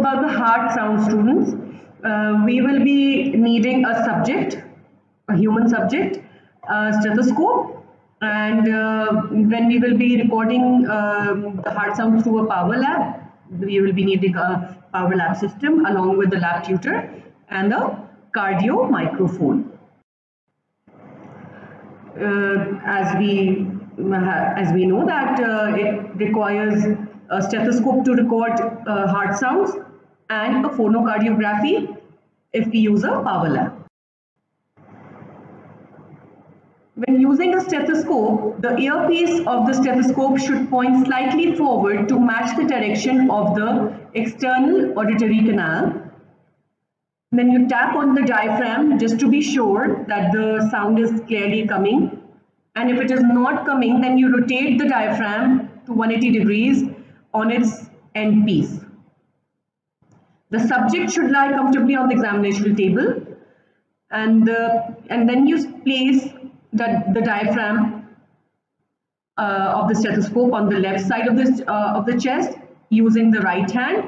about the heart sound, students. We will be needing a subject, a human subject, a stethoscope, and when we will be recording the heart sound through a power lab, we will be needing a power lab system along with the lab tutor and a cardio microphone. As we know that it requires a stethoscope to record heart sounds and a phonocardiography if we use a power lab. When using a stethoscope, the earpiece of the stethoscope should point slightly forward to match the direction of the external auditory canal. Then you tap on the diaphragm just to be sure that the sound is clearly coming. And if it is not coming, then you rotate the diaphragm to 180 degrees on its end piece. The subject should lie comfortably on the examination table, and then you place the diaphragm of the stethoscope on the left side of the chest using the right hand.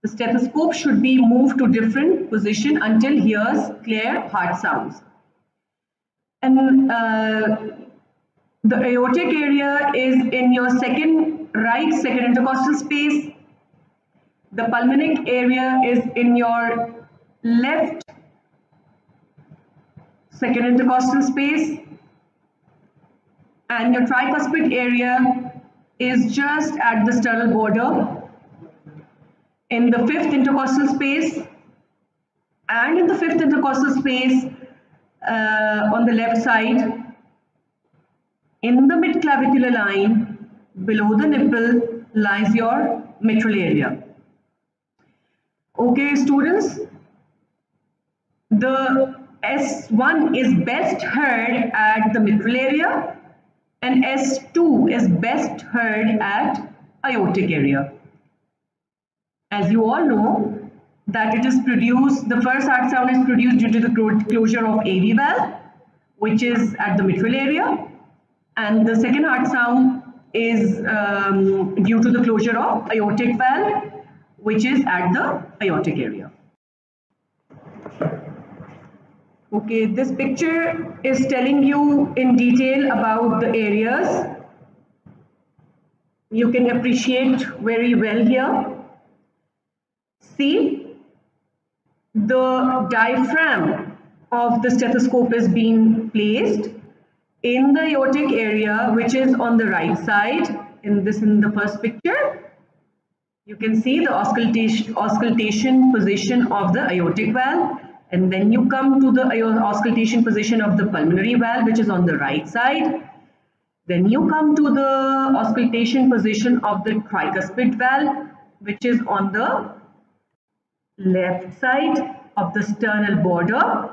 The stethoscope should be moved to different position until hears clear heart sounds. And the aortic area is in your right second intercostal space. The pulmonic area is in your left second intercostal space, and your tricuspid area is just at the sternal border in the fifth intercostal space, and in the fifth intercostal space on the left side in the midclavicular line below the nipple lies your mitral area. Okay, students, the S1 is best heard at the mitral area and S2 is best heard at aortic area. As you all know that it is produced, the first heart sound is produced due to the closure of AV valve, which is at the mitral area, and the second heart sound is due to the closure of aortic valve, which is at the aortic area. Okay, this picture is telling you in detail about the areas. You can appreciate very well here. See, the diaphragm of the stethoscope is being placed in the aortic area, which is on the right side. In the first picture, you can see the auscultation position of the aortic valve, and then you come to the auscultation position of the pulmonary valve, which is on the right side. Then you come to the auscultation position of the tricuspid valve, which is on the left side of the sternal border,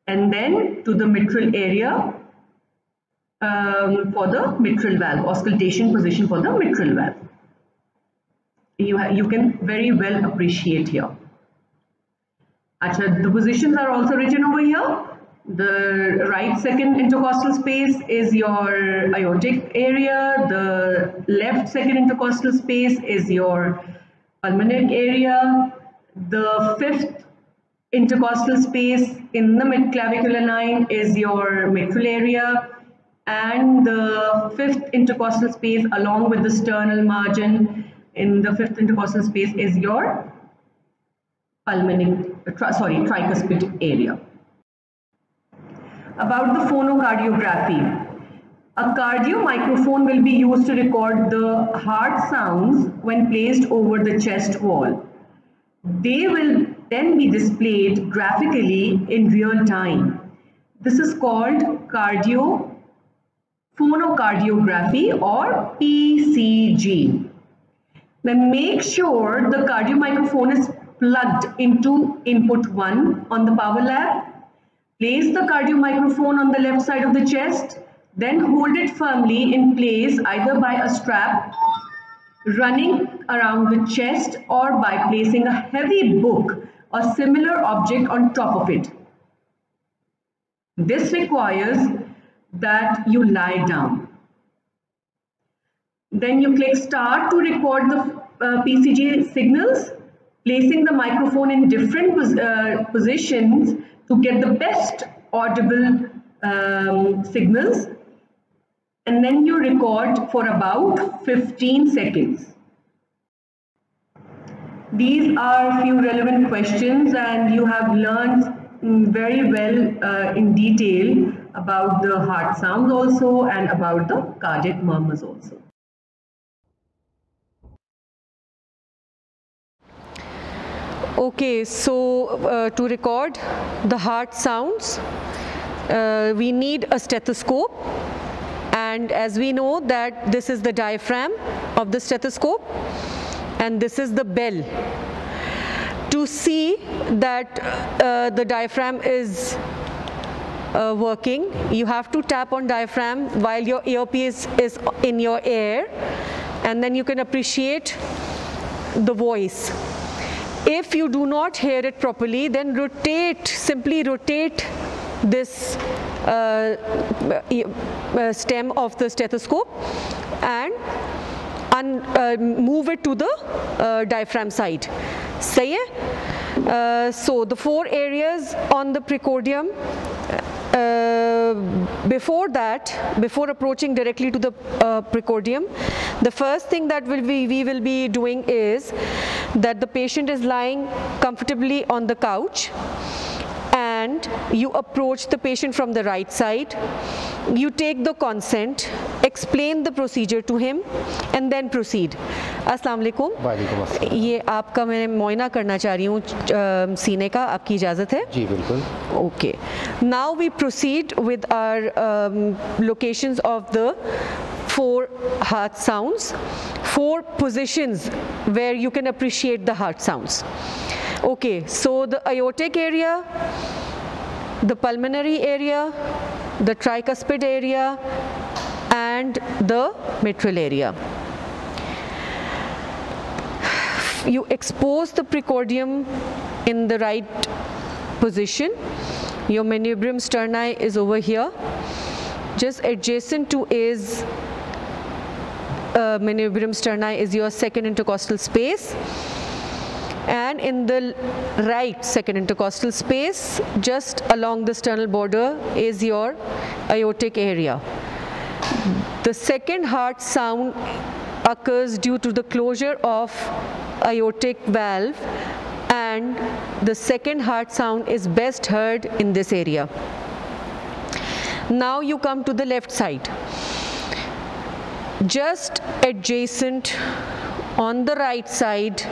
and then to the mitral area for the mitral valve, auscultation position for the mitral valve. You can very well appreciate here. Achha, the positions are also written over here. The right second intercostal space is your aortic area. The left second intercostal space is your pulmonary area. The fifth intercostal space in the midclavicular line is your mitral area, and the fifth intercostal space along with the sternal margin in the fifth intercostal space is your tricuspid area. About the phonocardiography. A cardio microphone will be used to record the heart sounds when placed over the chest wall. They will then be displayed graphically in real time. This is called phonocardiography or PCG. Then make sure the cardio microphone is plugged into input 1 on the power lab. Place the cardio microphone on the left side of the chest, then hold it firmly in place either by a strap running around the chest or by placing a heavy book or similar object on top of it. This requires that you lie down. Then you click start to record the PCG signals, placing the microphone in different positions to get the best audible signals, and then you record for about 15 seconds. These are a few relevant questions, and you have learned very well in detail about the heart sounds also and about the cardiac murmurs also. Okay, so to record the heart sounds, we need a stethoscope, and as we know that this is the diaphragm of the stethoscope and this is the bell. To see that the diaphragm is working, you have to tap on diaphragm while your earpiece is in your ear, and then you can appreciate the voice. If you do not hear it properly, then simply rotate this stem of the stethoscope and move it to the diaphragm side. Sahi hai? So the 4 areas on the precordium, before approaching directly to the precordium, the first thing that we will be doing is that the patient is lying comfortably on the couch, and you approach the patient from the right side. You take the consent, explain the procedure to him, and then proceed. अस्सलाम वालेकुम। वालेकुम अस्सलाम। ये आपका मैं मुआयना करना चाह रही हूँ सीने का, आपकी इजाज़त है? जी बिल्कुल। Okay. Now we proceed with our locations of the 4 heart sounds, 4 positions where you can appreciate the heart sounds. Okay, so the aortic area, the pulmonary area, the tricuspid area, and the mitral area. You expose the precordium in the right position. Your manubrium sterni is over here. Just adjacent to is manubrium sterni is your second intercostal space, and in the right second intercostal space, just along the sternal border, is your aortic area. The second heart sound occurs due to the closure of aortic valve, and the second heart sound is best heard in this area. Now you come to the left side. Just adjacent on the right side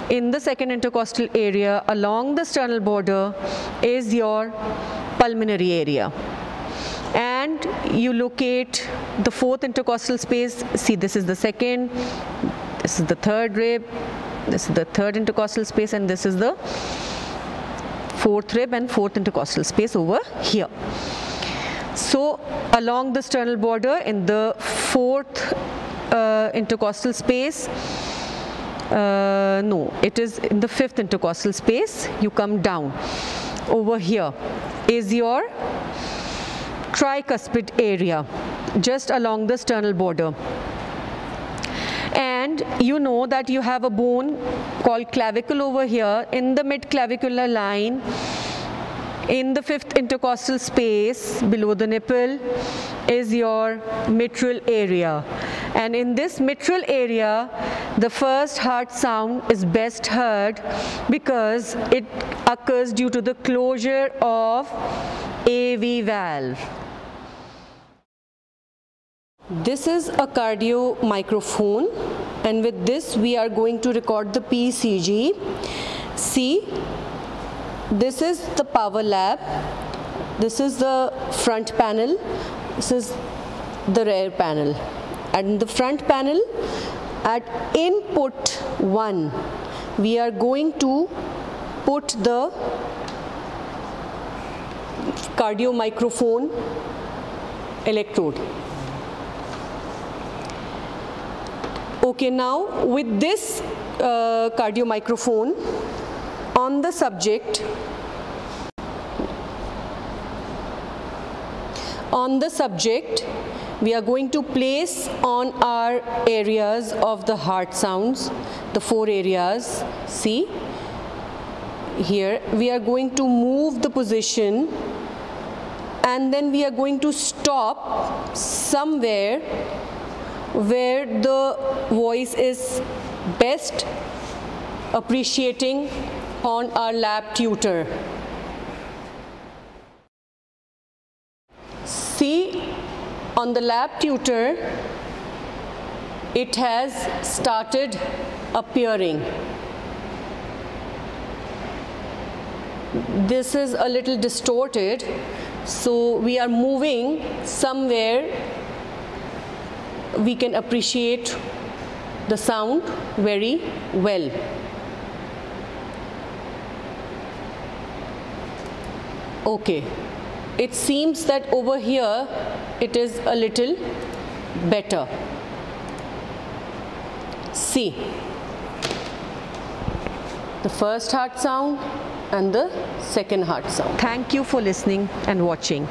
in the second intercostal area along the sternal border is your pulmonary area, and you locate the 4th intercostal space. See, this is the second, this is the 3rd rib, this is the 3rd intercostal space, and this is the 4th rib and 4th intercostal space over here. So along the sternal border in the 4th intercostal space, no, it is in the 5th intercostal space, you come down. Over here is your tricuspid area, just along the sternal border. And you know that you have a bone called clavicle over here. In the mid-clavicular line, in the 5th intercostal space below the nipple is your mitral area, and in this mitral area the first heart sound is best heard because it occurs due to the closure of AV valve. This is a cardio microphone, and with this we are going to record the PCG. See, this is the power lab, this is the front panel, this is the rear panel. And in the front panel, at input 1, we are going to put the cardio microphone electrode. Okay, now with this cardio microphone on the subject, we are going to place on our areas of the heart sounds, the 4 areas. See, here we are going to move the position, and then we are going to stop somewhere where the voice is best appreciating on our lab tutor. See, on the lab tutor, it has started appearing. This is a little distorted, so we are moving somewhere we can appreciate the sound very well. Okay, it seems that over here it is a little better. See, the first heart sound and the second heart sound. Thank you for listening and watching.